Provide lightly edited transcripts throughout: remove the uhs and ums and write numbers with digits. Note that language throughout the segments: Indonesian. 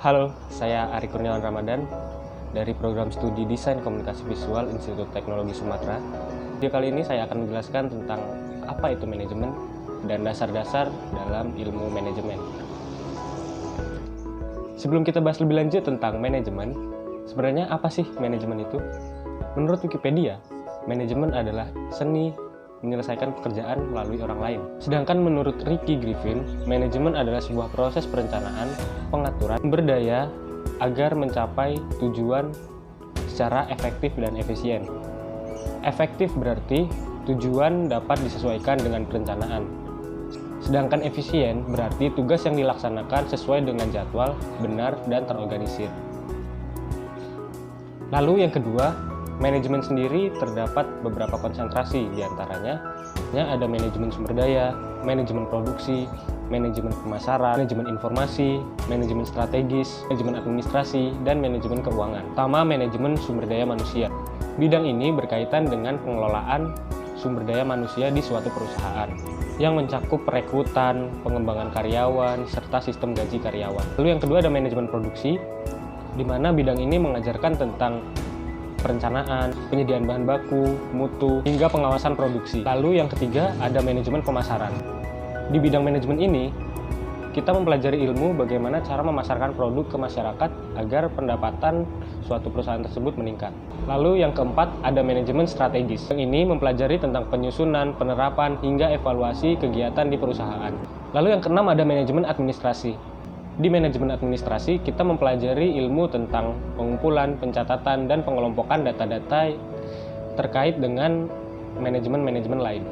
Halo, saya Ari Kurniawan Ramadan dari program studi Desain Komunikasi Visual Institut Teknologi Sumatera. Video kali ini saya akan menjelaskan tentang apa itu manajemen dan dasar-dasar dalam ilmu manajemen. Sebelum kita bahas lebih lanjut tentang manajemen, sebenarnya apa sih manajemen itu? Menurut Wikipedia, manajemen adalah seni menyelesaikan pekerjaan melalui orang lain. Sedangkan menurut Ricky Griffin, manajemen adalah sebuah proses perencanaan, pengaturan, sumber daya agar mencapai tujuan secara efektif dan efisien. Efektif berarti tujuan dapat disesuaikan dengan perencanaan. Sedangkan efisien berarti tugas yang dilaksanakan sesuai dengan jadwal, benar, dan terorganisir. Lalu yang kedua, manajemen sendiri terdapat beberapa konsentrasi, diantaranya ada manajemen sumber daya, manajemen produksi, manajemen pemasaran, manajemen informasi, manajemen strategis, manajemen administrasi, dan manajemen keuangan. Pertama, manajemen sumber daya manusia. Bidang ini berkaitan dengan pengelolaan sumber daya manusia di suatu perusahaan yang mencakup perekrutan, pengembangan karyawan, serta sistem gaji karyawan. Lalu yang kedua ada manajemen produksi, di mana bidang ini mengajarkan tentang perencanaan, penyediaan bahan baku, mutu, hingga pengawasan produksi. Lalu yang ketiga ada manajemen pemasaran. Di bidang manajemen ini, kita mempelajari ilmu bagaimana cara memasarkan produk ke masyarakat agar pendapatan suatu perusahaan tersebut meningkat. Lalu yang keempat ada manajemen strategis. Yang ini mempelajari tentang penyusunan, penerapan, hingga evaluasi kegiatan di perusahaan. Lalu yang keenam ada manajemen administrasi. Di manajemen administrasi, kita mempelajari ilmu tentang pengumpulan, pencatatan, dan pengelompokan data-data terkait dengan manajemen-manajemen lain.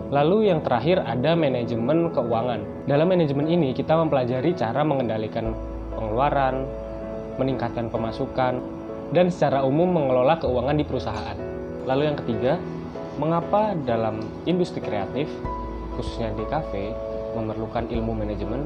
Lalu yang terakhir ada manajemen keuangan. Dalam manajemen ini, kita mempelajari cara mengendalikan pengeluaran, meningkatkan pemasukan, dan secara umum mengelola keuangan di perusahaan. Lalu yang ketiga, mengapa dalam industri kreatif, khususnya di kafe, memerlukan ilmu manajemen?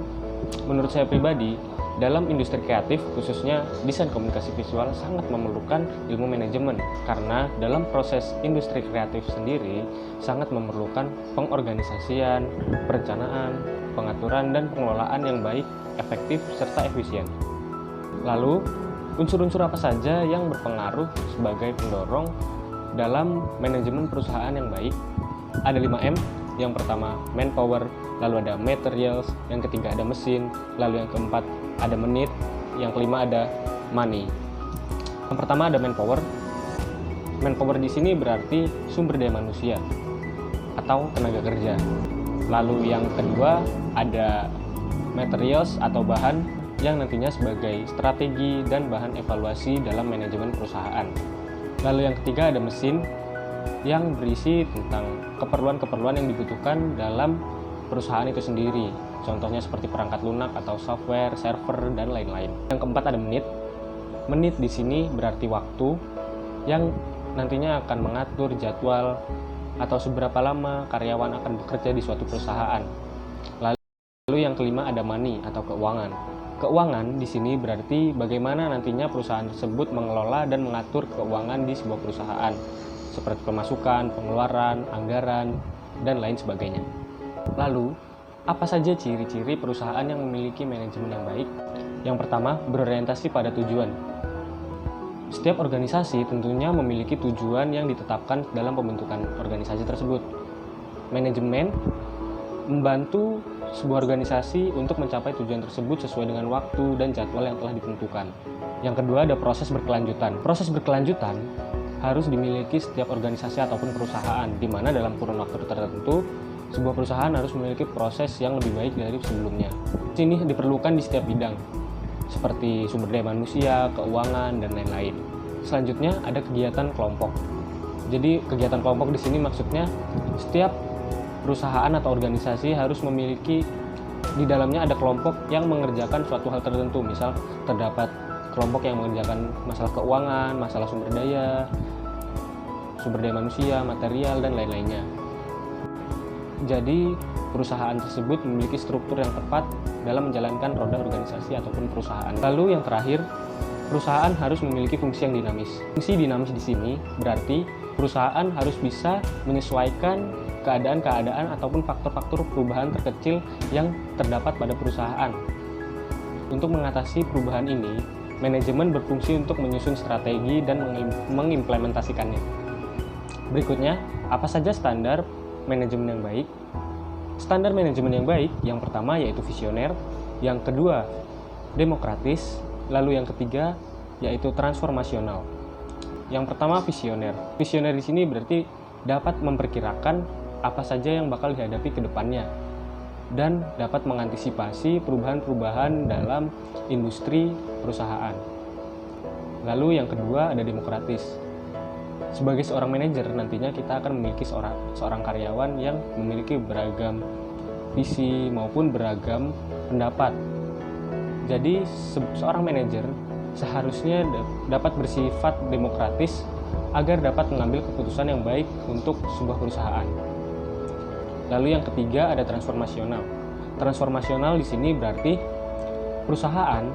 Menurut saya pribadi, dalam industri kreatif, khususnya desain komunikasi visual, sangat memerlukan ilmu manajemen karena dalam proses industri kreatif sendiri sangat memerlukan pengorganisasian, perencanaan, pengaturan, dan pengelolaan yang baik, efektif, serta efisien. Lalu, unsur-unsur apa saja yang berpengaruh sebagai pendorong dalam manajemen perusahaan yang baik? Ada 5M. Yang pertama manpower, lalu ada materials, yang ketiga ada mesin, lalu yang keempat ada menit, yang kelima ada money. Yang pertama ada manpower. Manpower di sini berarti sumber daya manusia atau tenaga kerja. Lalu yang kedua ada materials atau bahan yang nantinya sebagai strategi dan bahan evaluasi dalam manajemen perusahaan. Lalu yang ketiga ada mesin yang berisi tentang keperluan-keperluan yang dibutuhkan dalam perusahaan itu sendiri. Contohnya seperti perangkat lunak atau software, server, dan lain-lain. Yang keempat ada menit. Menit di sini berarti waktu yang nantinya akan mengatur jadwal atau seberapa lama karyawan akan bekerja di suatu perusahaan. Lalu yang kelima ada money atau keuangan. Keuangan di sini berarti bagaimana nantinya perusahaan tersebut mengelola dan mengatur keuangan di sebuah perusahaan, seperti pemasukan, pengeluaran, anggaran, dan lain sebagainya. Lalu, apa saja ciri-ciri perusahaan yang memiliki manajemen yang baik? Yang pertama, berorientasi pada tujuan. Setiap organisasi tentunya memiliki tujuan yang ditetapkan dalam pembentukan organisasi tersebut. Manajemen membantu sebuah organisasi untuk mencapai tujuan tersebut sesuai dengan waktu dan jadwal yang telah ditentukan. Yang kedua, ada proses berkelanjutan. Proses berkelanjutan harus dimiliki setiap organisasi ataupun perusahaan, di mana dalam kurun waktu tertentu, sebuah perusahaan harus memiliki proses yang lebih baik dari sebelumnya. Ini diperlukan di setiap bidang, seperti sumber daya manusia, keuangan, dan lain-lain. Selanjutnya ada kegiatan kelompok. Jadi kegiatan kelompok di sini maksudnya setiap perusahaan atau organisasi harus memiliki di dalamnya ada kelompok yang mengerjakan suatu hal tertentu. Misal terdapat kelompok yang mengerjakan masalah keuangan, masalah sumber daya manusia, material, dan lain-lainnya. Jadi, perusahaan tersebut memiliki struktur yang tepat dalam menjalankan roda organisasi ataupun perusahaan. Lalu yang terakhir, perusahaan harus memiliki fungsi yang dinamis. Fungsi dinamis di sini berarti perusahaan harus bisa menyesuaikan keadaan-keadaan ataupun faktor-faktor perubahan terkecil yang terdapat pada perusahaan. Untuk mengatasi perubahan ini, manajemen berfungsi untuk menyusun strategi dan mengimplementasikannya. Berikutnya, apa saja standar manajemen yang baik? Standar manajemen yang baik, yang pertama yaitu visioner, yang kedua demokratis, lalu yang ketiga yaitu transformasional. Yang pertama visioner. Visioner di sini berarti dapat memperkirakan apa saja yang bakal dihadapi ke depannya dan dapat mengantisipasi perubahan-perubahan dalam industri perusahaan. Lalu yang kedua ada demokratis. Sebagai seorang manajer nantinya kita akan memiliki seorang karyawan yang memiliki beragam visi maupun beragam pendapat. Jadi seorang manajer seharusnya dapat bersifat demokratis agar dapat mengambil keputusan yang baik untuk sebuah perusahaan. Lalu yang ketiga ada transformasional. Transformasional di sini berarti perusahaan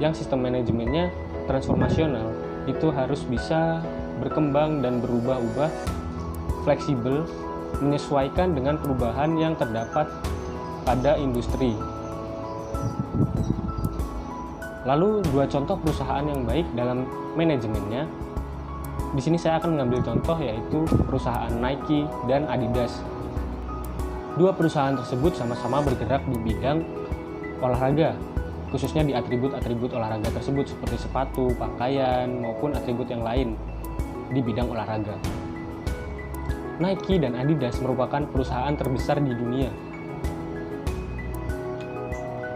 yang sistem manajemennya transformasional itu harus bisa berkembang dan berubah-ubah, fleksibel, menyesuaikan dengan perubahan yang terdapat pada industri. Lalu dua contoh perusahaan yang baik dalam manajemennya. Di sini saya akan mengambil contoh yaitu perusahaan Nike dan Adidas. Dua perusahaan tersebut sama-sama bergerak di bidang olahraga, khususnya di atribut-atribut olahraga tersebut seperti sepatu, pakaian, maupun atribut yang lain di bidang olahraga. Nike dan Adidas merupakan perusahaan terbesar di dunia.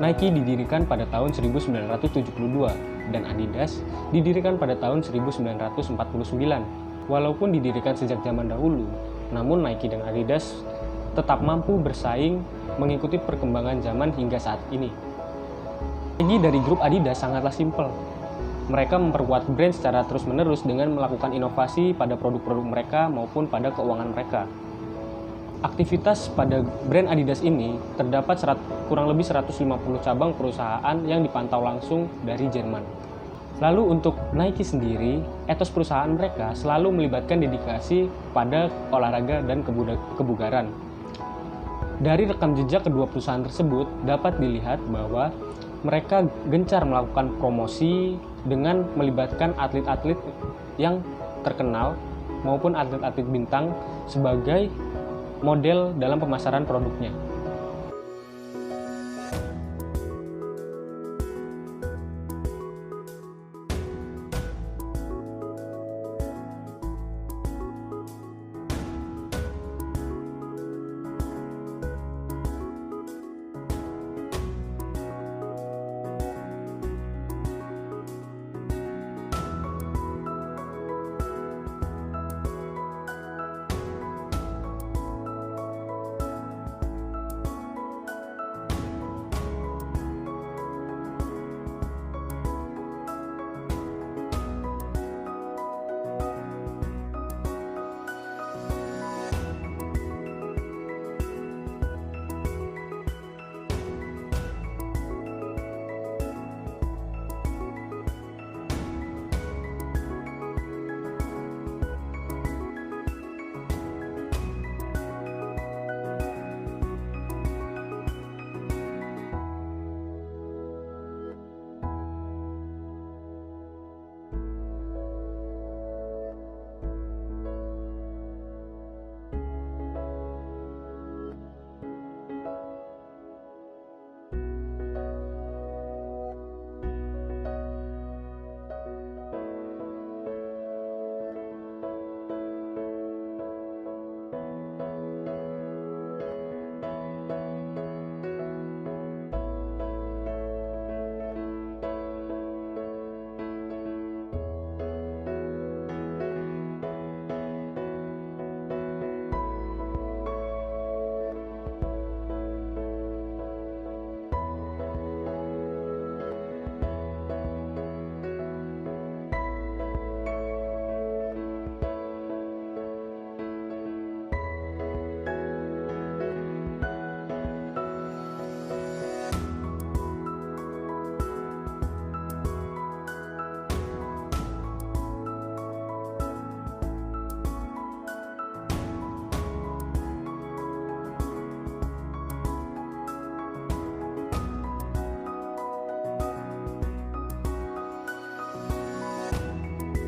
Nike didirikan pada tahun 1972 dan Adidas didirikan pada tahun 1949. Walaupun didirikan sejak zaman dahulu, namun Nike dan Adidas tetap mampu bersaing mengikuti perkembangan zaman hingga saat ini. Strategi dari grup Adidas sangatlah simpel. Mereka memperkuat brand secara terus-menerus dengan melakukan inovasi pada produk-produk mereka maupun pada keuangan mereka. Aktivitas pada brand Adidas ini terdapat kurang lebih 150 cabang perusahaan yang dipantau langsung dari Jerman. Lalu untuk Nike sendiri, etos perusahaan mereka selalu melibatkan dedikasi pada olahraga dan kebugaran. Dari rekam jejak kedua perusahaan tersebut dapat dilihat bahwa mereka gencar melakukan promosi dengan melibatkan atlet-atlet yang terkenal maupun atlet-atlet bintang sebagai model dalam pemasaran produknya.